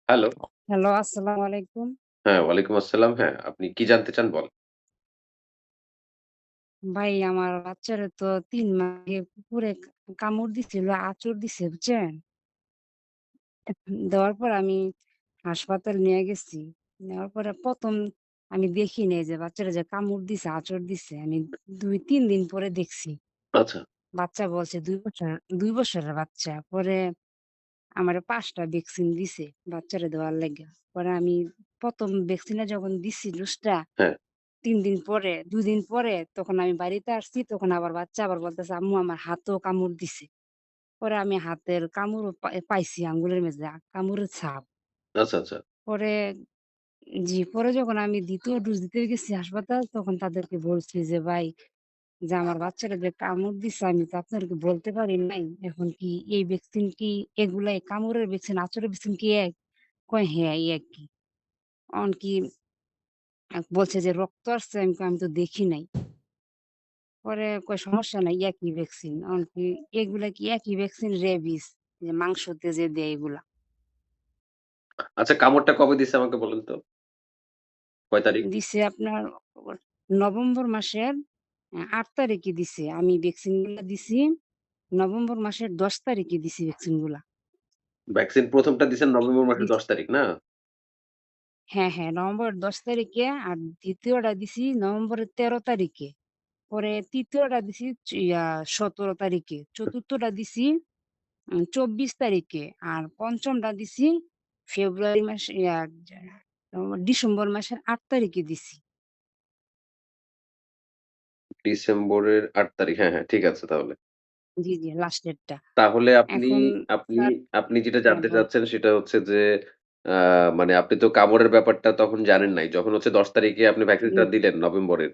Hello. Hello, আসসালামু আলাইকুম। হ্যাঁ, ওয়ালাইকুম আসসালাম। হ্যাঁ, আপনি কি জানতে চান বলেন? ভাই আমার বাচ্চারে তো ৩ মাস আগে কুকুরে কামড় দিছিল, আঁচড় দিছে বুঝছেন? দেওয়ার পর আমি হাসপাতাল নিয়ে গেছি। নেওয়ার পরে ১ম আমি দেখি নাই যে বাচ্চারা যে কামড় দিছে, আঁচড় দিছে। আমি ২-৩ দিন পরে দেখছি। আচ্ছা, বাচ্চা বলছে ২ বছরের বাচ্চা। পরে আমারে ৫ টা ভ্যাকসিন দিছে বাচ্চারে দেওয়ার লাইগা। পরে আমি ১ম ভ্যাকসিনটা যখন দিছি ডোজটা হ্যাঁ, ৩ দিন পরে ২ দিন পরে তখন আমি বাড়িতে আসছি। তখন আবার বাচ্চা আবার বলতেছে, "আম্মু আমার হাতেও কামড় দিছে।" পরে আমি হাতের কামড়ও পাইছি আঙ্গুলের মেঝে কামড়ের ছাপ। আচ্ছা, আচ্ছা। পরে পরে যখন আমি ২য় ডোজ দিতে গেছি হাসপাতাল তখন তাদেরকে বলছি যে, "ভাই যে আমার বাচ্চারা যে কামড় দিছে আমি তো আপনাদেরকে বলতে পারি নাই। এখন কি এই ভ্যাকসিন কি এগুলাই কামড়ের ভ্যাকসিন, আঁচড়ের ভ্যাকসিন কি এক?" কয়, "হ্যাঁ, এই একই।" অন কি বলছে যে, "রক্ত আসছে?" আমি কই, "আমি তো দেখি নাই।" পরে কয় সমস্যা নাই একই ভ্যাকসিন। এখন কি এগুলা কি একই ভ্যাকসিন রেবিস যে মাংসতে যে দেয় এগুলা। আচ্ছা কামড়টা কবে দিছে আমাকে বলেন তো? কয় তারিখ? দিছে আপনার নভেম্বর মাসের ৮ তারিখে দিছে। আমি ভ্যাকসিন গুলা দিছি নভেম্বর মাসের ১০ তারিখে দিছি ভ্যাকসিন গুলা। ভ্যাকসিন ১ম টা দিছেন নভেম্বর মাসের দিছ ১০ তারিখ না? হ্যাঁ, হ্যাঁ, নভেম্বরের ১০ তারিখে আর ২য় টা দিছি নভেম্বরের ১৩ তারিখে। পরে ৩য় টা দিছি ১৭ তারিখে। ৪র্থ টা দিছি ২৪ তারিখে। আর ৫ম টা দিছি ফেব্রুয়ারি মাসে ডিসেম্বর মাসের ৮ তারিখে দিছি। ডিসেম্বরের ৮ তারিখ। হ্যাঁ, হ্যাঁ, ঠিক আছে তাহলে। জি, লাস্টেরটা। তাহলে আপনি এখন আপনি স্যার আপনি যেটা হ্যাঁ, জানতে চাচ্ছেন সেটা হচ্ছে যে আ মানে আপনি তো কামড়ের ব্যাপারটা তখন জানেন নাই। যখন হচ্ছে ১০ তারিখে আপনি ভ্যাকসিনটা দিলেন নভেম্বরের,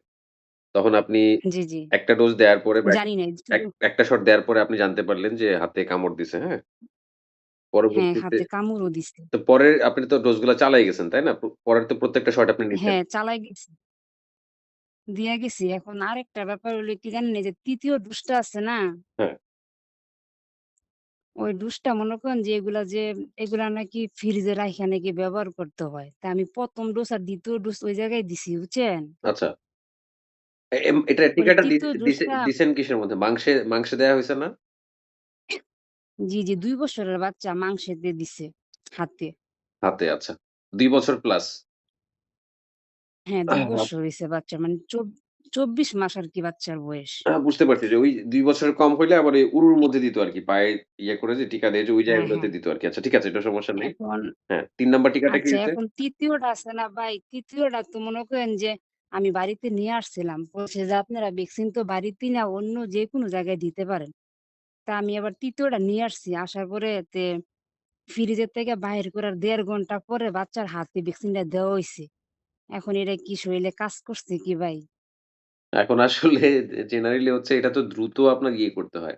তখন আপনি জি। একটা ডোজ দেওয়ার পরে জানি নাই শুধু একটা শট দেওয়ার পরে আপনি জানতে পারলেন যে হাতে কামড় দিছে, হ্যাঁ? হ্যাঁ, পরবর্তীতে হাতে কামড়ও দিছে। তো পরের আপনি তো ডোজ গুলা চালায় গেছেন, তাই না? পরের তো প্রত্যেকটা শট আপনি নিছেন। হ্যাঁ, চালায় গেছি। দিয়া গেছি। এখন আরেকটা ব্যাপার হইলো কি জানেন? এই যে ৩য় ডোজটা আছে না? হ্যাঁ। ওই ডোজটা মনে করেন যে এগুলা নাকি ফ্রিজে রাইখা নাকি ব্যবহার করতে হয়। তা আমি ১ম ডোজ আর ২য় ডোজ ওই জায়গায় দিছি, বুঝছেন? আচ্ছা। এটা পরে টিকাটা ৩য় ডোজটা দিছেন কিসের মধ্যে? মাংসে দেয়া হইছে না? জি, ২ বছরের বাচ্চা মাংসেতে দিছে হাতে। হাতে আচ্ছা। ২ বছর প্লাস। হ্যাঁ, ২ বছর হইছে বাচ্চার মানে ২৪ মাস আরকি বাচ্চার বয়স। বুঝতে পারছি যে ওই ২ বছরের কম হইলে আবার এই উরুর মধ্যে দিত আরকি। পায়ে ইয়ে করে যে টিকা দেয় যে ওই হ্যাঁ। জায়গাগুলোতে দিত আরকি। আচ্ছা ঠিক আছে এটা সমস্যা নেই। এখন হ্যাঁ, ৩ নাম্বার টিকাটা কি আচ্ছা হইছে? এখন ৩য় টা আছে না ভাই, ৩য় টা তো মনে করেন যে আমি বাড়িতে নিয়ে আসছিলাম। বলছে যে, "আপনারা ভ্যাকসিন তো বাড়িতেই না অন্য যেকোনো জায়গায় দিতে পারেন।" তা আমি আবার ৩য় টা নিয়ে আসছি। আসার পরে ফ্রিজের থেকে বাহির করার ১.৫ ঘন্টা পরে বাচ্চার হাতে ভ্যাকসিনটা দেওয়া হইছে। এখন এটা কি শরীলে কাজ করছে কি ভাই? এখন আসলে জেনারেলি হচ্ছে এটা তো দ্রুত আপনার ইয়ে করতে হয়।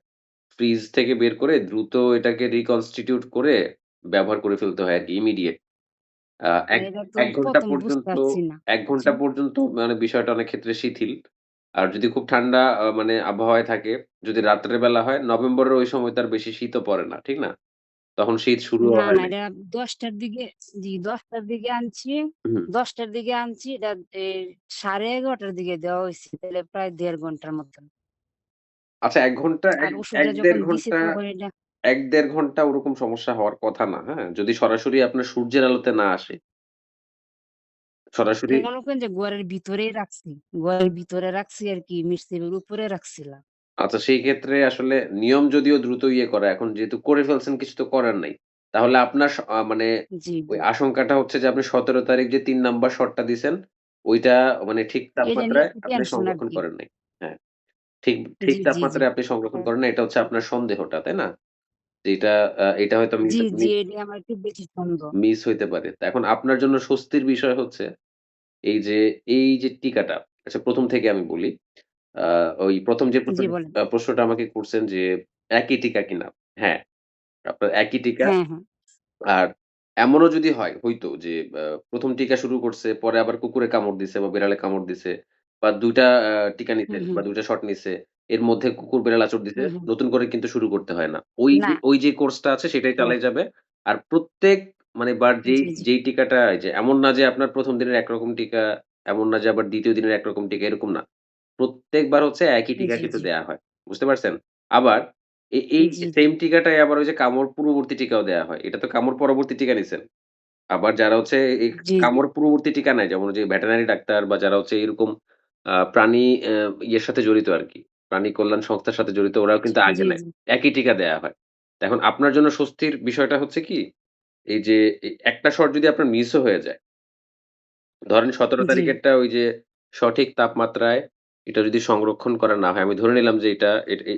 ফ্রিজ থেকে বের করে দ্রুত এটাকে reconstitute করে ব্যবহার করে ফেলতে হয় আরকি ইমিডিয়েট। আ এক এটা তো ১ ঘন্টা ১ম বুঝতে পর্যন্ত পারছি না। ১ ঘন্টা বুঝছেন? পর্যন্ত মানে বিষয়টা অনেক ক্ষেত্রে শিথিল। আর যদি খুব ঠান্ডা মানে আবহাওয়ায় থাকে, যদি রাত্রের বেলা হয়, নভেম্বরের ওই সময় তো আর বেশি শীতও পড়ে না। ঠিক না? তখন শীত শুরুও না, হয় নাই। এটা ১০ টার দিকে ১০ টার দিকে আনছি। হুম। ১০ টার দিকে আনছি এটা ১১:৩০ টার দিকে দেওয়া হইছে। তাহলে প্রায় ১.৫ ঘন্টার মতন। আচ্ছা ১ ঘন্টা আর ওষুধটা যখন দিছে তখন এটা ১-১.৫ ঘন্টা ওরকম সমস্যা হওয়ার কথা না। হ্যাঁ? যদি সরাসরি আপনার সূর্যের আলোতে না আসে। সরাসরি মনে করেন যে ঘরের ভিতরেই রাখছি। ঘরের ভিতরে রাখছি আরকি মিরচিপের উপরে রাখছিলাম। আচ্ছা সেই ক্ষেত্রে আসলে নিয়ম যদিও দ্রুত ইয়ে করা, এখন যেহেতু করে ফেলছেন কিছু তো করার নাই। তাহলে আপনার মানে ওই জি। আশঙ্কাটা হচ্ছে যে আপনি ১৭ তারিখ যে ৩ নাম্বার শটটা দিছেন, ওইটা মানে ঠিক এটা নিয়ে তাপমাত্রায় একটু আপনি টেনশন সংরক্ষণ আরকি। করেন নাই। হ্যাঁ, ঠিক ঠিক জি। তাপমাত্রায় আপনি সংরক্ষণ করেন নাই। এটা হচ্ছে আপনার সন্দেহটা, তাই না? যে এটা হয়তো মিস মি জি, এটা আমার একটু বেশি সন্দেহ। মিস হইতে পারে। তো এখন আপনার জন্য স্বস্তির বিষয় হচ্ছে এই যে টিকাটা, আচ্ছা ১ম থেকে আমি বলি। আ ওই ১ম যে জি বলেন। প্রশ্নটা আমাকে করছেন যে একই টিকা কিনা? হ্যাঁ, আপনার একই টিকা। হ্যাঁ। আর এমনও যদি হইতো যে ১ম টিকা শুরু করছে, পরে আবার কুকুরে কামড় দিছে বা বিড়ালে কামড় দিছে বা ২ টা টিকা নিছে হুম। বা ২ টা শট নিছে। এর মধ্যে কুকুর বিড়াল আঁচড় দিছে। হুম। নতুন করে কিন্তু শুরু করতে হয় না। না, ওই যে কোর্সটা আছে সেটাই ও চালায় যাবে। আর প্রত্যেক মানে যেই জি, জি, যেই টিকাটা এই যে এমন না যে আপনার ১ম দিনের একরকম টিকা, এমন না যে আবার ২য় দিনের একরকম টিকা, এরকম না। প্রত্যেকবার হচ্ছে একই টিকা জি, কিন্তু জি, দেয়া হয়। বুঝতে পারছেন? আবার এই জি, জি, সেইম টিকাটাই আবার ওই যে কামড় পূর্ববর্তী টিকাও দেয়া হয়। এটা তো কামড় পরবর্তী টিকা নিছেন। আবার যারা হচ্ছে এই জি, জি, কামড় পূর্ববর্তী টিকা নেয়, যেমন ওই যে ভেটেরিনারি ডাক্তার বা যারা হচ্ছে এরকম প্রাণী ইয়ের সাথে জড়িত আরকি। প্রাণী কল্যাণ সংস্থার সাথে জড়িত, ওরাও কিন্তু আগে জি, নেয়। জি, একই টিকা দেয়া হয়। এখন আপনার জন্য স্বস্তির বিষয়টা হচ্ছে কি, এই যে একটা শট যদি আপনার মিসও হয়ে যায়, ধরেন ১৭ জি। তারিখেরটা ওই যে সঠিক তাপমাত্রায় এটা যদি সংরক্ষণ করা না হয়, আমি ধরে নিলাম যে এটা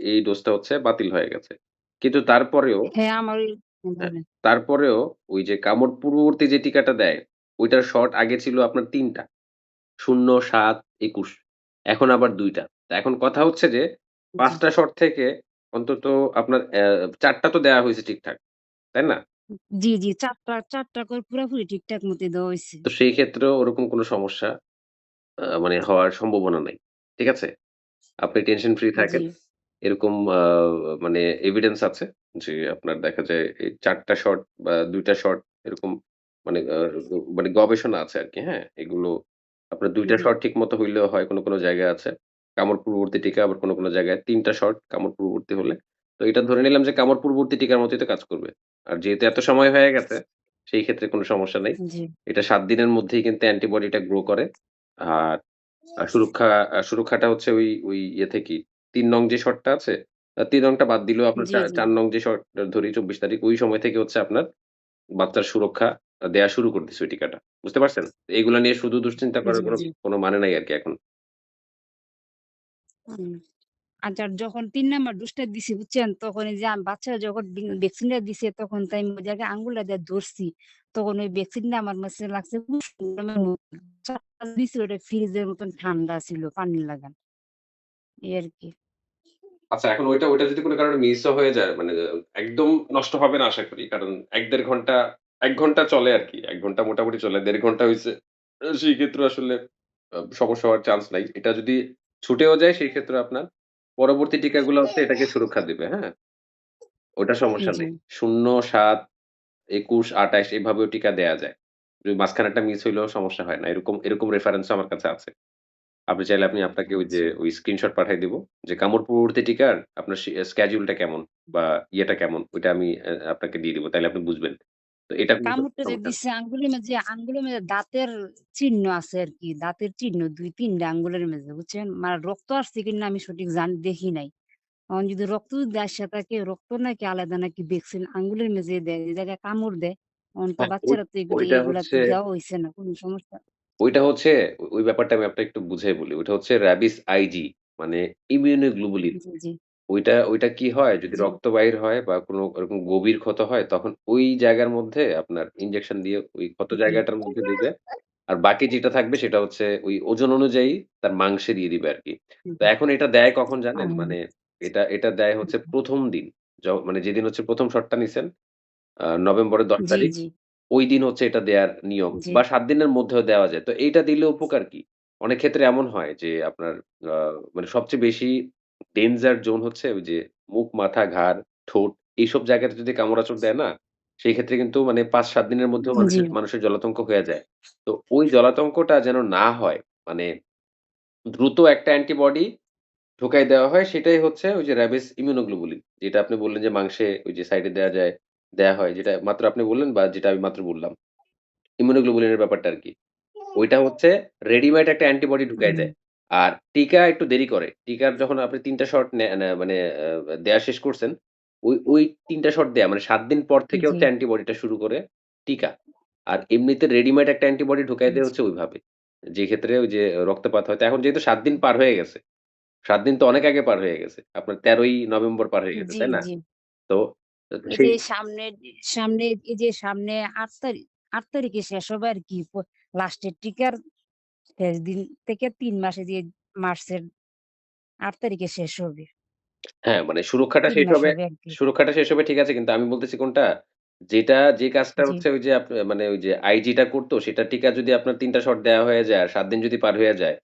এই ডোজটা হচ্ছে বাতিল হয়ে গেছে। কিন্তু তারপরেও হ্যাঁ, আমার ওই হ্যাঁ, বলেন। তারপরেও ওই যে কামড় পূর্ববর্তী যে টিকাটা দেয়, ওইটার শট আগে ছিল আপনার ৩ টা। ০, ৭, ২১, এখন আবার ২ টা। তা এখন কথা হচ্ছে যে ৫ জি, টা শট থেকে অন্তত আপনার ৪ টা তো দেয়া হইছে ঠিকঠাক। তাই না? জি, জি, ৪ টা করে পুরাপুরি ঠিকঠাক মতই দেওয়া হইছে। তো সেই ক্ষেত্রেও ওরকম কোন সমস্যা মানে হওয়ার সম্ভাবনা নাই। ঠিক আছে? আপনি টেনশন ফ্রি জি, থাকেন। এরকম মানে এভিডেন্স আছে যে আপনার দেখা যায় এই ৪ টা শট বা ২ টা শট এরকম মানে মানে গবেষণা আছে আরকি, হ্যাঁ? এগুলো আপনার ২ টা জি, শট ঠিকমতো হইলেও হয়, কোন জায়গায় আছে। কামড় পূর্ববর্তী টিকা, আবার কোন জায়গায় ৩ টা শট কামড় পূর্ববর্তী হলে। তো এটা ধরে নিলাম যে কামড় পূর্ববর্তী টিকার মতই তো কাজ করবে। আর যেহেতু এত সময় হয়ে গেছে, সেই ক্ষেত্রে কোন সমস্যা নাই। জি, এটা ৭ দিনের মধ্যেই কিন্তু অ্যান্টিবডিটা গ্রো করে। আর সুরক্ষাটা হচ্ছে ওই ইয়ে থেকেই ৩ নং যে শটটা আছে, ৩ নংটা বাদ দিলেও আপনার জি, জি, ৪ নং যে শট ধরি ২৪ তারিখ, ওই সময় থেকে হচ্ছে আপনার বাচ্চার সুরক্ষা দেয়া শুরু করে দিছে ওই টিকাটা। বুঝতে পারছেন? এগুলা নিয়ে শুধু দুশ্চিন্তা করার জি, জি। কোন মানে নাই আরকি এখন। হুম। আচ্ছা, যখন ৩ নাম্বার ডোজটা দিছি বুঝছেন? তখন এই যে বাচ্চারা যখন ভ্যাকসিনটা দিছে তখন তো আমি ওই জায়গায় আঙ্গুলটা দিয়ে ধরছি। তখন ওই ভ্যাকসিনটা আমার কাছে লাগছে খুব গরমের মতো। দিছিল ওটা ফ্রিজের মতন ঠান্ডা ছিল পানির লাগান। এই আরকি। আচ্ছা, এখন ওইটা যদি কোন কারণে মিসও হয়ে যায়, মানে একদম নষ্ট হবে না আশা করি। কারণ ১-১.৫ ঘন্টা, ১ ঘন্টা চলে আরকি। ১ ঘন্টা মোটামুটি চলে। ১.৫ ঘন্টা হইছে। সেই ক্ষেত্রে আসলে সমস্যা হওয়ার চান্স নাই। এটা যদি ছুটেও যায় সেই ক্ষেত্রে আপনার পরবর্তী টিকাগুলো হচ্ছে এটাকে সুরক্ষা দিবে, হ্যাঁ? ওটা সমস্যা জি, নেই। ০, ৭, ২১, ২৮ এভাবেও টিকা দেয়া যায়। যদি মাঝখানেরটা মিস হইলেও সমস্যা হয় না। এরকম রেফারেন্স ও আমার কাছে আছে। আপনি চাইলে আপনাকে আচ্ছা। ওই স্ক্রিনশট পাঠায় দিব। যে কামড় পূর্ববর্তী টিকার আপনার স্কেডিউল টা কেমন বা ইয়েটা কেমন, ওইটা আমি আপনাকে দিয়ে দিব। তাইলে আপনি বুঝবেন। তো এটা কোনো কামড়টা যে সমস্যা না। দিছে আঙ্গুলের মেঝে দাঁতের চিহ্ন আছে আরকি। দাঁতের চিহ্ন ২-৩ টা আঙ্গুলের মেঝে বুঝছেন? মানে রক্ত আসছে কিনা আমি সঠিক দেখি নাই। এখন যদি রক্ত যদি আসে থাকে, রক্ত নাকি আলাদা নাকি ভ্যাকসিন আঙ্গুলের মেঝে দেয়, যে জায়গায় কামড় দেয়, তখন তো হ্যাঁ, বাচ্চারা তো ওইটা এগুলা হচ্ছে তো দেওয়া হইছে না। কোন সমস্যা ওইটা হচ্ছে ওই ব্যাপারটা আমি আপনাকে একটু বুঝাই বলি। ওইটা হচ্ছে র‍্যাবিস আইজি, মানে ইমিউনোগ্লোবুলিন। জি, জি, ওইটা কি হয়, যদি জি, রক্ত বাহির হয় বা কোনো ওরকম গভীর ক্ষত হয়, তখন ওই জায়গার মধ্যে আপনার ইনজেকশন দিয়ে ওই ক্ষত জি, জায়গাটার মধ্যে দিবে। আর বাকি যেটা থাকবে সেটা হচ্ছে ওই ওজন অনুযায়ী তার মাংসে দিয়ে দিবে আরকি। তো জি। এখন এটা দেয় কখন জানেন? ও মানে এটা দেয় হচ্ছে ১ম দিন। মানে যেদিন হচ্ছে ১ম শটটা নিছেন, নভেম্বরের ১০ জি, তারিখ। জি, ঐদিন হচ্ছে এটা দেয়ার নিয়ম, জি, বা ৭ দিনের মধ্যেও দেওয়া যায়। তো এইটা দিলে উপকার কি? অনেক ক্ষেত্রে এমন হয় যে আপনার আ মানে সবচেয়ে বেশি ডেঞ্জার জোন হচ্ছে ওই যে মুখ, মাথা, ঘাড়, ঠোঁট এইসব জায়গাতে যদি কামড়াচড় দেয় না? সেই ক্ষেত্রে কিন্তু মানে ৫-৭ দিনের মধ্যেও জি, মানুষের জলাতঙ্ক হয়ে যায়। তো ওই জলাতঙ্কটা যেন না হয়, মানে দ্রুত একটা অ্যান্টিবডি ঢোকায় দেওয়া হয়, সেটাই হচ্ছে ওই যে র‍্যাবিস ইমিউনোগ্লোবুলিন। যেটা আপনি বললেন যে মাংসে ওই যে সাইডে দেয়া হয়, যেটা মাত্র আপনি বললেন বা যেটা আমি মাত্র বললাম। ইমিউনোগ্লোবুলিনের ব্যাপারটা আরকি। ওইটা হচ্ছে রেডিমেড একটা অ্যান্টিবডি ঢুকায় হুম, দেয়। আর টিকা একটু দেরি করে। টিকার যখন আপনি ৩ টা শট মানে দেয়া শেষ করছেন, ওই ৩ টা শট দেয়া মানে ৭ দিন পর থেকে জি, হচ্ছে অ্যান্টিবডিটা শুরু করে টিকা। আর এমনিতে রেডিমেড একটা অ্যান্টিবডি ঢুকায় দেয়া জি, হচ্ছে ওইভাবে। যে ক্ষেত্রে ওই যে রক্তপাত হয়। তো এখন যেহেতু ৭ দিন পার হয়ে গেছে। ৭ দিন তো অনেক আগে পার হয়ে গেছে। আপনার ১৩ই নভেম্বর পার হয়ে গেছে, জি, তাই না? জি। তো এই সেই যে সামনে এই যে সামনে ৮ তারিখে শেষ হবে আরকি লাস্টের টিকার শেষ দিন থেকে ৩ মাসে যে মার্চের ৮ তারিখে শেষ হবে। হ্যাঁ, মানে ৩ মাস হবে আরকি। সুরক্ষাটা শেষ হবে ঠিক আছে। কিন্তু আমি বলতেছি কোনটা? যে কাজটা জি, হচ্ছে ওই যে মানে ওই যে আইজি টা করত, সেটা টিকা যদি আপনার ৩ টা শট দেয়া হয়ে যায় আর ৭ দিন যদি পার হয়ে যায়,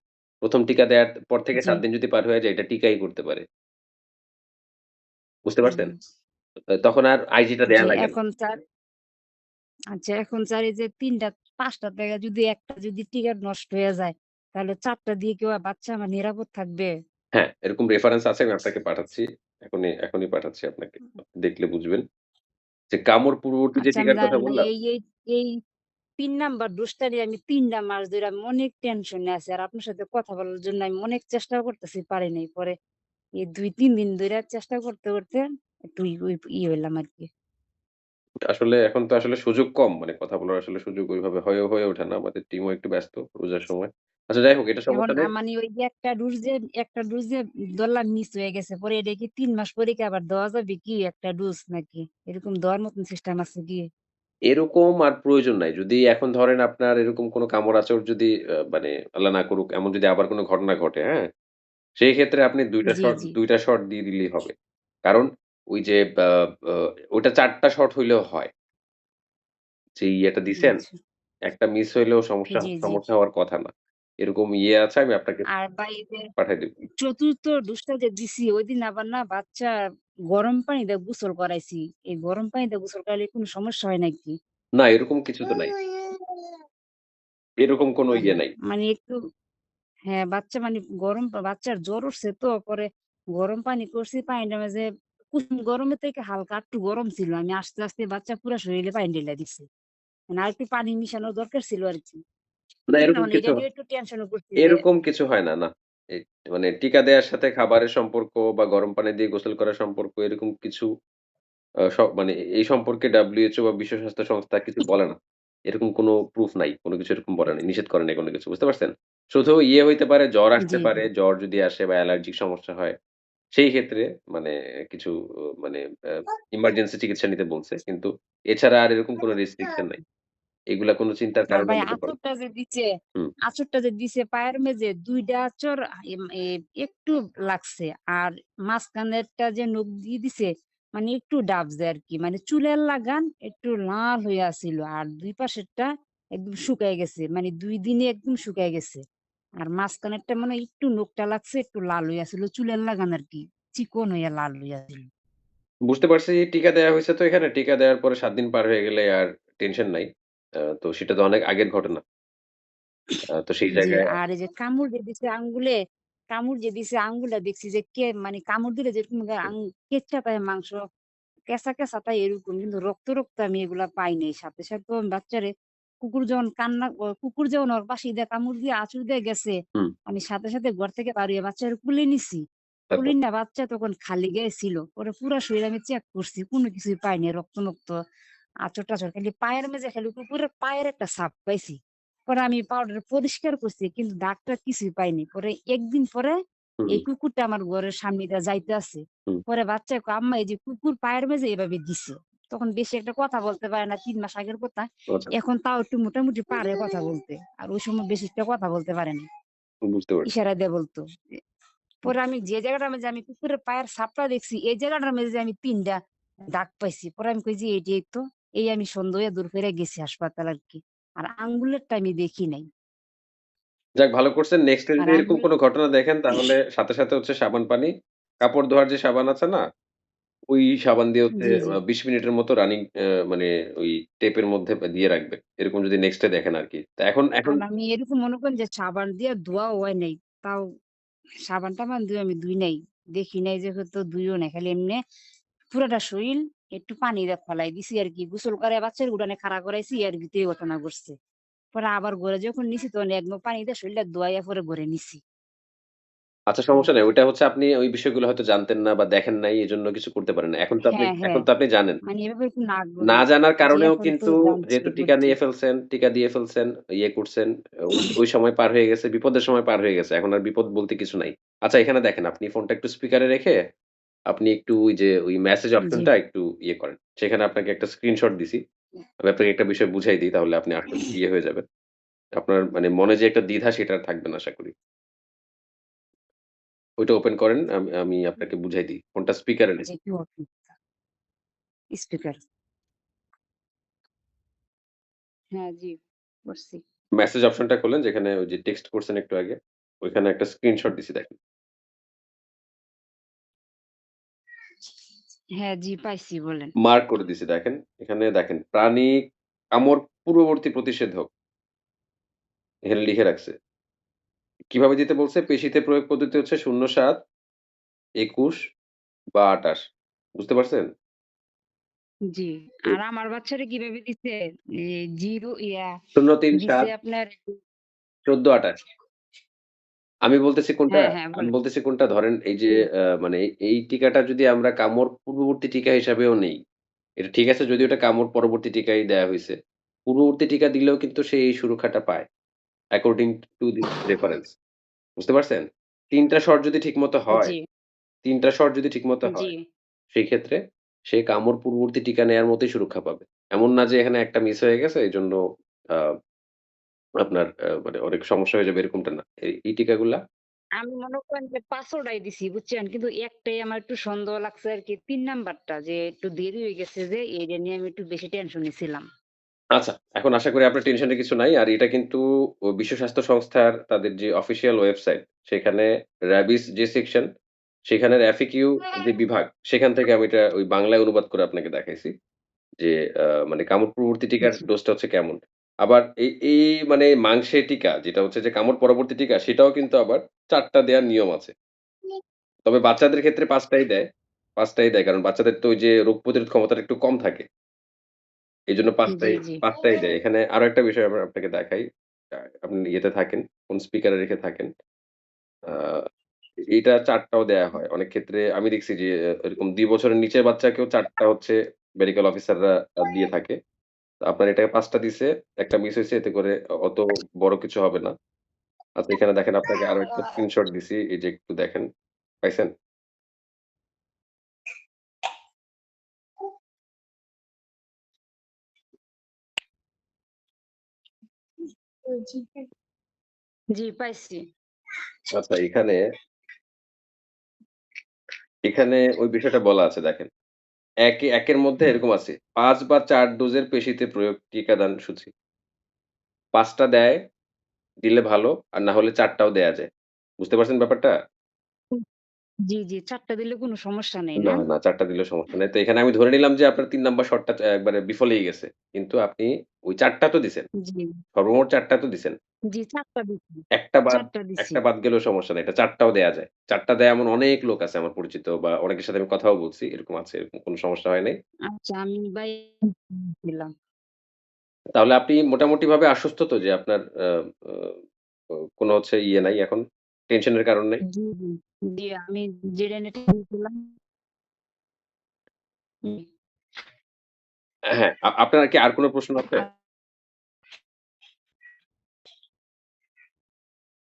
১ম টিকা দেয়ার পর থেকে জি, ৭ দিন যদি পার হয়ে যায়, এটা টিকাই করতে পারে। বুঝতে পারছেন? হুম, তখন আর আইজি টা দেয়া জি, লাগে না। এখন আচ্ছা এখন চাই যে ৩ টা ৫ টা থেকে যদি একটা যদি টিকেট নষ্ট হয়ে যায়, তাহলে ৪ টা দিয়ে কি বাচ্চা আমার নিরাপদ থাকবে? হ্যাঁ, এরকম রেফারেন্স আছে আমি আপনাকে পাঠাচ্ছি। এখনই পাঠাচ্ছি আপনাকে। আপনি দেখলে বুঝবেন। যে কামড় পূর্ববর্তী যে আচ্ছা আমি টিকার কথা জানি না বললাম, এই ৩ নাম্বার ডোজটা নিয়ে আমি ৩ টা মাস ধইরা আমি অনেক টেনশনে আছি। আর আপনার সাথে কথা বলার জন্য আমি অনেক চেষ্টাও করতেছি, পারি নাই। পরে এই ২-৩ দিন ধইরা চেষ্টা করতে একটু হইলাম আরকি। আসলে এখন তো আসলে সুযোগ কম। মানে কথা বলার আসলে সুযোগ ওইভাবে হয়ে ওঠে না। আমাদের টিমও একটু ব্যস্ত রোজার সময়। আচ্ছা যাই হোক এটা এখন সমস্যা নেই। মানে ওই যে একটা ডোজ যে ধরলাম মিস হয়ে গেছে। পরে এটা কি ৩ মাস পরে কি আবার দেওয়া যাবে কি একটা ডোজ নাকি? এরকম দেওয়ার মতন সিস্টেম আছে কি? এরকম আর প্রয়োজন নাই। যদি এখন ধরেন আপনার এরকম কোনো কামড়-আঁচড় যদি মানে আল্লাহ না করুক এমন যদি আবার কোনো ঘটনা ঘটে, হ্যাঁ? সেই ক্ষেত্রে আপনি জি, জি। ২ টা শট দিয়ে দিলেই হবে। কারণ ওই যে আ আ ওইটা ৪ টা শট হইলেও হয়। যে ইয়েটা দিছেন, আচ্ছা। একটা মিস হইলেও সমস্যা জি, জি। সমস্যা হওয়ার কথা না। এরকম ইয়ে আছে আমি আপনাকে আর বা এই যে পাঠায় দিব। ৪র্থ ডোজটা যে দিছি ওইদিন আবার না বাচ্চা গরম পানি দিয়ে গোসল করাইছি। এই গরম পানি দিয়ে গোসল করাইলে কোনো সমস্যা হয় নাকি? না এরকম কিছু তো নাই। এরকম কোনো হুম, ইয়ে নাই। মানে একটু হ্যাঁ, বাচ্চা মানে বাচ্চার জ্বর উঠছে তো পরে গরম পানি করছি পানিটার মাঝে কুসুম গরমের থেকে হালকা একটু গরম ছিল। আমি আস্তে বাচ্চা পুরা শরীরে পানি ঢেলে দিছি। মানে আরেকটু পানি মিশানোর দরকার ছিল আরকি। না এরকম মানে কিছু এটা নিয়ে একটু টেনশনে পড়ছি যে এরকম কিছু হয় না, না। এই মানে টিকা দেওয়ার সাথে খাবারের সম্পর্ক বা গরম পানি দিয়ে গোসল করার সম্পর্ক এরকম কিছু মানে এই সম্পর্কে WHO বা বিশ্ব স্বাস্থ্য সংস্থা কিছু বলে না। এরকম কোনো প্রুফ নাই। কোনো কিছু এরকম বলে নাই। নিষেধ করে নাই কোনো কিছু। বুঝতে পারছেন? শুধু ইয়ে হইতে পারে, জ্বর আসতে জি, জি। পারে। জ্বর যদি আসে বা অ্যালার্জিক সমস্যা হয়, সেই ক্ষেত্রে মানে কিছু মানে আ ইমার্জেন্সি চিকিৎসা নিতে বলছে। কিন্তু এছাড়া আর এরকম কোনো রেস্ট্রিকশন নাই। এগুলা কোনো চিন্তার আর ভাই কারণের মধ্যে পড়ে না। হুম। আঁচড়টা যে দিছে পায়ের মেঝে ২ টা আঁচড় একটু লাগছে। আর মাঝখানেরটা যে নখ দিয়ে দিছে মানে একটু ডাবছে আরকি। মানে চুলের লাগান একটু লাল হইয়া ছিল। আর ২ পাশেরটা একদম শুকায় গেছে। মানে ২ দিনে একদম শুকায় গেছে। আর মাঝখানেরটা মনে হয় একটু নখটা লাগছে, একটু লাল হইয়া ছিল। চুলের লাগান আরকি। চিকন হইয়া লাল হইয়া ছিল। বুঝতে পারছি টিকা দেয়া হইছে তো এখানে। টিকা দেওয়ার পরে ৭ দিন পার হয়ে গেলে আর টেনশন নাই। তো সেটা তো অনেক আগের ঘটনা। তো সেই জি, জায়গায় আর এই যে কামড় যে দিছে আঙ্গুলে দেখছি যে মানে কামড় দিলে যেরকম কেচ্চা পায় মাংস, কেঁচা পায় এরকম। কিন্তু রক্ত আমি এগুলা পাই নাই। সাথে আমি বাচ্চারে কুকুর যখন ওর পাশে দিয়ে কামড় দিয়ে আঁচড় দিয়ে গেছে, হুম, আমি সাথে ঘর থেকে বার হইয়া বাচ্চারে কোলে নিছি। কোলে তারপর? নিয়া বাচ্চা তখন খালি গায়ে ছিল। পরে পুরা শরীর আমি চেক করছি। কোন কিছুই পাইনি। রক্ত-মক্ত, আঁচড়-টাচড় খালি পায়ের মেঝে খালি কুকুরের পায়ের একটা ছাপ পাইছি। পরে আমি পাউডার পরিষ্কার করছি কিন্তু দাগ-টাগ কিছুই পাইনি। পরে ১ দিন পরে হুম, এই কুকুরটা আমার ঘরের সামনে দিয়ে যাইতে আছে। হুম। পরে বাচ্চায় কয়, "আম্মা এই যে কুকুর পায়ের মেঝে এভাবে দিছে।" তখন বেশি একটা কথা বলতে পারে না। ৩ মাস আগের কথা। আচ্ছা, এখন তাও একটু মোটামুটি পারে কথা বলতে। আর ওই সময় বেশি একটা কথা বলতে পারে না। বুঝতে পারছি। ইশারা দিয়ে বলত। এ পরে আমি যে জায়গাটার মাঝে আমি কুকুরের পায়ের ছাপটা দেখছি, এই জায়গাটার মাঝে আমি ৩ টা দাগ পাইছি। পরে আমি কই যে, "এটাই তো।" এই আমি সন্দেহ হইয়া দৌড় কইরা গেছি হাসপাতাল আরকি। আর আঙ্গুলেরটা আমি দেখি নাই। যাক ভালো করছেন। নেক্সট এ আর যদি এরকম আঙ্গুল কোন ঘটনা দেখেন তাহলে সাথে হচ্ছে সাবান পানি, কাপড় ধোয়ার যে সাবান আছে না? ওই সাবান দিয়ে হচ্ছে জি, জি। ২০ মিনিটের মতো রানিং মানে ওই টেপের মধ্যে দিয়ে রাখবেন। এরকম যদি নেক্সট এ দেখেন আরকি। তো এখন আর আমি এরকম মনে করেন যে সাবান দিয়ে ধোয়াও হয় নাই। তাও সাবান-টাবান দিয়ে আমি ধুই নাই। দেখি নাই যে হয়তো ধুইও নাই। খালি এমনে পুরাটা শরীল একটু পানি দিয়ে ফেলাই দিছি আরকি। গোসল করায় বাচ্চার উঠানে খাড়া করাইছি এর ভিতরেই ঘটনা ঘটছে। পরে আবার ঘরে যখন নিছি তখন এক মগ পানি দিয়ে শরীলটা ধুয়াইয়া পরে ঘরে নিছি। আচ্ছা সমস্যা নাই। ওইটা হচ্ছে আপনি ওই বিষয়গুলো হয়তো জানতেন না বা দেখেন নাই এজন্য কিছু করতে পারেন না। হ্যাঁ, এখন হ্যাঁ। তো আপনি জানেন। মানে এভাবে কোনো না আগ্রহী। জানার জি, কারণেও এখন তো কিন্তু জানছি যেহেতু বুঝছি। টিকা দিয়ে ফেলছেন, ইয়ে করছেন, ওই সময় পার হয়ে গেছে, বিপদের সময় পার হয়ে গেছে। এখন আর বিপদ বলতে কিছু নাই। আচ্ছা এখানে দেখেন আপনি ফোনটা একটু স্পিকারে রেখে আপনি একটু ওই যে ওই মেসেজ জি। অপশনটা একটু ইয়ে করেন। সেখানে আপনাকে একটা স্ক্রিনশট দিছি। আমি আপনাকে একটা বিষয় বুঝাই দিই তাহলে আপনি আসলে ইয়ে হয়ে যাবেন। আপনার মানে মনে যে একটা দ্বিধা সেটা আর থাকবে না আশা করি। ওইটা ওপেন করেন। আমি আপনাকে বুঝাই দিই। ফোনটা স্পিকারে নেন। জি, কি স্পিকার। হ্যাঁ, জি। করছি। মেসেজ অপশনটা খোলেন যেখানে ওই যে টেক্সট করছেন একটু আগে। ওইখানে একটা স্ক্রিনশট দিছি দেখেন। হ্যাঁ, জি পাইছি বলেন। মার্ক করে দিছি দেখেন। এখানে দেখেন প্রাণী কামড় পূর্ববর্তী প্রতিষেধক এখানে লিখে রাখছে। কিভাবে দিতে বলছে? পেশিতে প্রয়োগ পদ্ধতি হচ্ছে ০৭, ২১ বা ২৮ বুঝতে পারছেন? জি। আর আমার বাচ্চারে কিভাবে দিছে? এ 0 ০৩, দিছে ৭, আপনার ১৪, ২৮ আমি বলতেছি কোনটা? হ্যাঁ, হ্যাঁ আমি বলেন। বলতেছি কোনটা ধরেন এই যে মানে এই টিকাটা যদি আমরা কামড় পূর্ববর্তী টিকা হিসাবেও নেই, এটা ঠিক আছে যদিও এটা কামড় পরবর্তী টিকাই দেয়া হইছে। পূর্ববর্তী টিকা দিলেও কিন্তু সে এই সুরক্ষাটা পায়। According to this reference. বুঝতে পারছেন? ৩ টা শট যদি ঠিকমতো হয়, জি, ৩ টা শট যদি ঠিকমতো জি। হয়, সেই ক্ষেত্রে সে কামড় পূর্ববর্তী টিকা নেয়ার মতোই সুরক্ষা পাবে। এমন না যে এখানে একটা মিস হয়ে গেছে এজন্য আ আপনার মানে অনেক সমস্যা হয়ে যাবে এরকমটা না। এই টিকাগুলা আমি মনে করেন যে ৫ ওটাই দিছি বুঝছেন? কিন্তু একটাই আমার একটু সন্দেহ লাগছে আরকি ৩ নাম্বারটা যে একটু দেরি হয়ে গেছে যে এইটা নিয়ে আমি একটু বেশি টেনশনে ছিলাম। আচ্ছা, এখন আশা করি আপনার টেনশনের কিছু নাই। আর এটা কিন্তু বিশ্ব স্বাস্থ্য সংস্থার তাদের যে অফিসিয়াল ওয়েবসাইট, সেখানে র‍্যাবিস যে সেকশন, সেখানের FAQ যে বিভাগ, সেখান থেকে আমি এটা ওই বাংলায় অনুবাদ করে আপনাকে দেখাইছি। যে মানে কামড় পূর্ববর্তী টিকার জি, ডোজটা হচ্ছে কেমন। আবার এই মানে মাংসের টিকা যেটা হচ্ছে যে কামড় পরবর্তী টিকা, সেটাও কিন্তু আবার ৪ টা দেয়ার নিয়ম আছে। তবে বাচ্চাদের ক্ষেত্রে ৫ টাই দেয়। ৫ টাই দেয়। কারণ বাচ্চাদের তো ওই যে রোগ প্রতিরোধ ক্ষমতাটা একটু কম থাকে। এজন্য ৫ জি, টাই জি। ৫ টাই দেয়। এখানে আরো একটা বিষয় আমরা আপনাকে দেখাই। আপনি ইয়েতে থাকেন, ফোন স্পিকারে রেখে থাকেন। আ এইটা ৪ টাও দেয়া হয়। অনেক ক্ষেত্রে আমি দেখছি যে এরকম ২ বছরের নিচের বাচ্চাকেও ৪ টা হচ্ছে মেডিকেল অফিসাররা দিয়ে থাকে। তো আপনার এটাকে ৫ টা দিছে, একটা মিস হইছে এতে করে অত বড় কিছু হবে না। আচ্ছা এখানে দেখেন আপনাকে আরো একটা স্ক্রিনশট দিছি। এই যে একটু দেখেন। পাইছেন? জি, পাইছি। আচ্ছা এখানে ওই বিষয়টা বলা আছে দেখেন। একের মধ্যে এরকম আছে ৫ বা ৪ ডোজের পেশিতে প্রয়োগ টিকাদান সূচি। ৫ টা দেয়, দিলে ভালো। আর না হলে ৪ টাও দেয়া যায়। বুঝতে পারছেন ব্যাপারটা? জি, জি। ৪ টা দিলে কোনো সমস্যা নেই, না, না? না ৪ টা দিলেও সমস্যা নাই। তো এখানে আমি ধরে নিলাম যে আপনার ৩ নাম্বার শটটা একবারে বিফলেই গেছে। কিন্তু আপনি ওই ৪ টা তো দিছেন। জি, সর্বমোট ৪ টা তো দিছেন। জি ৪ টা দিছি। একটা বাদ ৪ টা দিছি। একটা বাদ গেলেও সমস্যা নাই। এটা ৪ টাও দেয়া যায়। ৪ টা দেয় এমন অনেক লোক আছে আমার পরিচিত বা অনেকের সাথে আমি কথাও বলছি। এরকম আছে। এরকম কোন সমস্যা হয় নাই। আচ্ছা আমি ভাই দিলাম। তাহলে আপনি মোটামুটিভাবে আশ্বস্ত তো যে আপনার আ আ ও কোন হচ্ছে ইয়ে নাই এখন? টেনশনের কারণ নাই? জি, জি। জি, আমি যেটা নেটে দিয়েছিলাম হুম। হ্যাঁ, আপনার কি আর কোন প্রশ্ন আছে? আ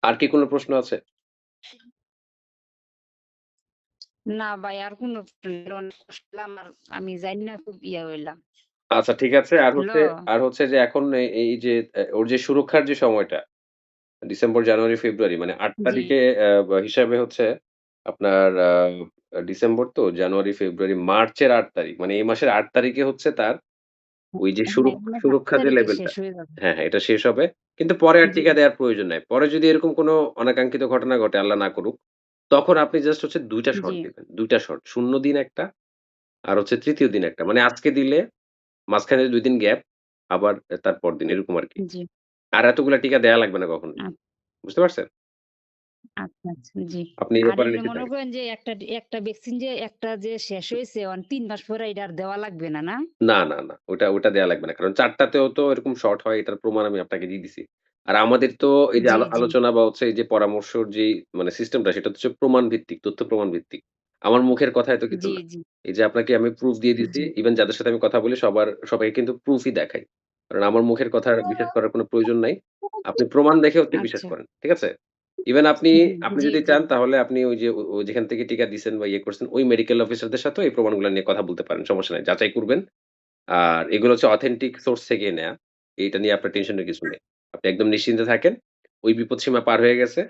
আর কি কোন প্রশ্ন আছে? না ভাই আর কোন অনেক কষ্ট পেলাম আর আমি জানি না খুব ইয়া হইলাম। আচ্ছা ঠিক আছে। হ্যালো? আর হচ্ছে যে এখন এই যে ওর যে সুরক্ষার যে সময়টা ডিসেম্বর, জানুয়ারি, ফেব্রুয়ারি মানে ৮ জি। তারিখে হিসাবে হচ্ছে আপনার ডিসেম্বর তো জানুয়ারি, ফেব্রুয়ারি, মার্চের ৮ তারিখ। মানে এই মাসের ৮ তারিখে হচ্ছে তার ওই যে হ্যাঁ, মানে ৭ সুরক্ষা যে তারিখে লেভেলটা শেষ হয়ে যাবে। হ্যাঁ, হ্যাঁ, এটা শেষ হবে। কিন্তু পরে আর জি, টিকা দেওয়ার প্রয়োজন নাই। পরে যদি এরকম কোনো অনাকাঙ্ক্ষিত ঘটনা ঘটে, আল্লাহ না করুক, তখন আপনি জাস্ট হচ্ছে ২ টা জি। শট দিবেন। ২ টা শট। ০ দিন একটা আর হচ্ছে ৩য় দিন একটা। মানে আজকে দিলে মাঝখানে ২ দিন গ্যাপ আবার তার পরদিন এরকম আরকি। জি। আর এতগুলা টিকা দেয়া লাগবে না কখনোই। বুঝতে পারছেন? আচ্ছা, আচ্ছা। জি। আপনি এ আর ব্যাপারে এমনি নিশ্চিত মনে থাকেন। করেন যে একটা ভ্যাকসিন যে একটা যে শেষ হইছে ৩ মাস পরে এইটা আর দেওয়া লাগবে না, না? না, না, না। ওটা দেয়া লাগবে না। কারণ ৪ টাতেও তো এরকম শর্ট হয় এটার প্রমাণ আমি আপনাকে দিয়ে দিছি। আর আমাদের তো এই যে জি, জি, আলোচনা বা হচ্ছে এই যে পরামর্শর যেই মানে সিস্টেমটা সেটা হচ্ছে প্রমাণ ভিত্তিক, তথ্য প্রমাণ ভিত্তিক। আমার মুখের কথায় তো কিছু জি, না। জি, এই যে আপনাকে আমি প্রুফ দিয়ে দিছি। জি, ইভেন যাদের সাথে আমি কথা বলি সবাইকে কিন্তু প্রুফই দেখাই। কারণ আমার মুখের কথা বিশ্বাস করার কোনো প্রয়োজন নাই। আপনি প্রমাণ দেখে হচ্ছে বিশ্বাস আচ্ছা। করেন। ঠিক আছে? ইভেন জি, আপনি জি, যদি জি, চান তাহলে আপনি ওই যে যেখান থেকে টিকা দিছেন বা ইয়ে করছেন ওই মেডিকেল অফিসারদের সাথেও এই প্রমাণগুলা নিয়ে কথা বলতে পারেন। সমস্যা নাই। যাচাই করবেন। আর এগুলো হচ্ছে অথেন্টিক সোর্স থেকে নেয়া। এটা নিয়ে আপনার টেনশনের কিছু নেই। আপনি একদম নিশ্চিন্তে থাকেন। ওই বিপদসীমা পার হয়ে গেছে।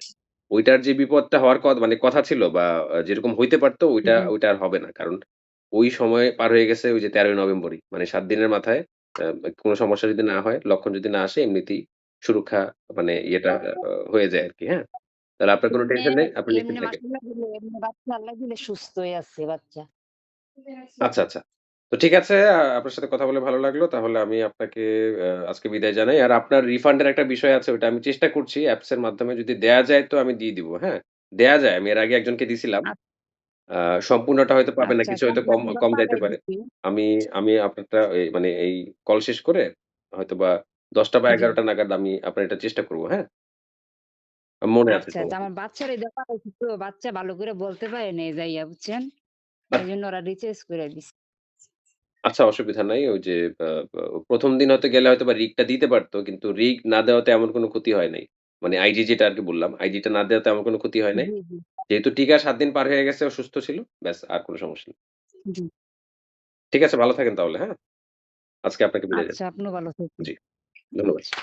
ওইটার যে বিপদটা হওয়ার মানে কথা ছিল বা যেরকম হইতে পারত জি। ওইটা আর হবে না। কারণ ওই সময় পার হয়ে গেছে ওই যে ১৩ই নভেম্বরই। মানে ৭ দিনের মাথায় আ কোন সমস্যা যদি না হয়, লক্ষণ যদি না আসে এমনিতেই সুরক্ষা মানে ইয়েটা হয়ে যায় আরকি, হ্যাঁ? তাহলে আপনার কোন এমনে টেনশন নেই। আপনি নিশ্চিন্ত এমনি থাকেন। মাশাআল্লাহ দিলে এমনি বাচ্চা আল্লাহ দিলে সুস্থই আছে বাচ্চা। আচ্ছা, আচ্ছা। তো ঠিক আছে, আপনার সাথে কথা বলে ভালো লাগলো। তাহলে আমি আপনাকে আজকে বিদায় জানাই। আর আপনার রিফান্ড এর একটা বিষয় আছে, ওইটা আমি চেষ্টা করছি অ্যাপস এর মাধ্যমে যদি দেয়া যায় তো আমি দিয়ে দিব, হ্যাঁ? দেয়া যায়। আমি এর আগে একজনকে দিছিলাম। আ আ সম্পূর্ণটা হয়তো পাবেন না। আচ্ছা, কিছু আচ্ছা, হয়তো আমি কম আপনাকে কম যাইতে পাঠাই পারে। দিচ্ছি। আমি আমি আপনারটা মানে এই কল শেষ করে হয়তোবা ১০টা বা জি। ১১টা নাগাদ আমি আপনার এটা চেষ্টা করব, হ্যাঁ? মনে আছে আচ্ছা, আচ্ছা। সমস্যা আমার নেই। বাচ্চার এই ব্যাপারে কিন্তু বাচ্চা ভালো করে বলতে পারে নাই যাইয়া, বুঝছেন? আ এজন্য ওরা রিচার্জ করে দিছে। আচ্ছা, অসুবিধা নাই। ওই যে আ আ ১ম দিন হয়তো গেলে হয়তোবা রিগটা দিতে পারত। কিন্তু রিগ না দেওয়াতে এমন কোনো ক্ষতি হয় নাই। মানে আইডি যেটা আরকি বললাম, আইডিটা না দেওয়াতে এমন কোনো ক্ষতি হয় নাই। জি, জি, যেহেতু টিকা ৭ দিন পার হয়ে গেছে, ও সুস্থ ছিল। ব্যাস আর কোনো সমস্যা নেই। জি। ঠিক আছে, ভালো থাকেন তাহলে, হ্যাঁ? আজকে আপনাকে বিদায় আচ্ছা, জানাই। আপনিও ভালো থাকবেন। জি, ধন্যবাদ। আচ্ছা।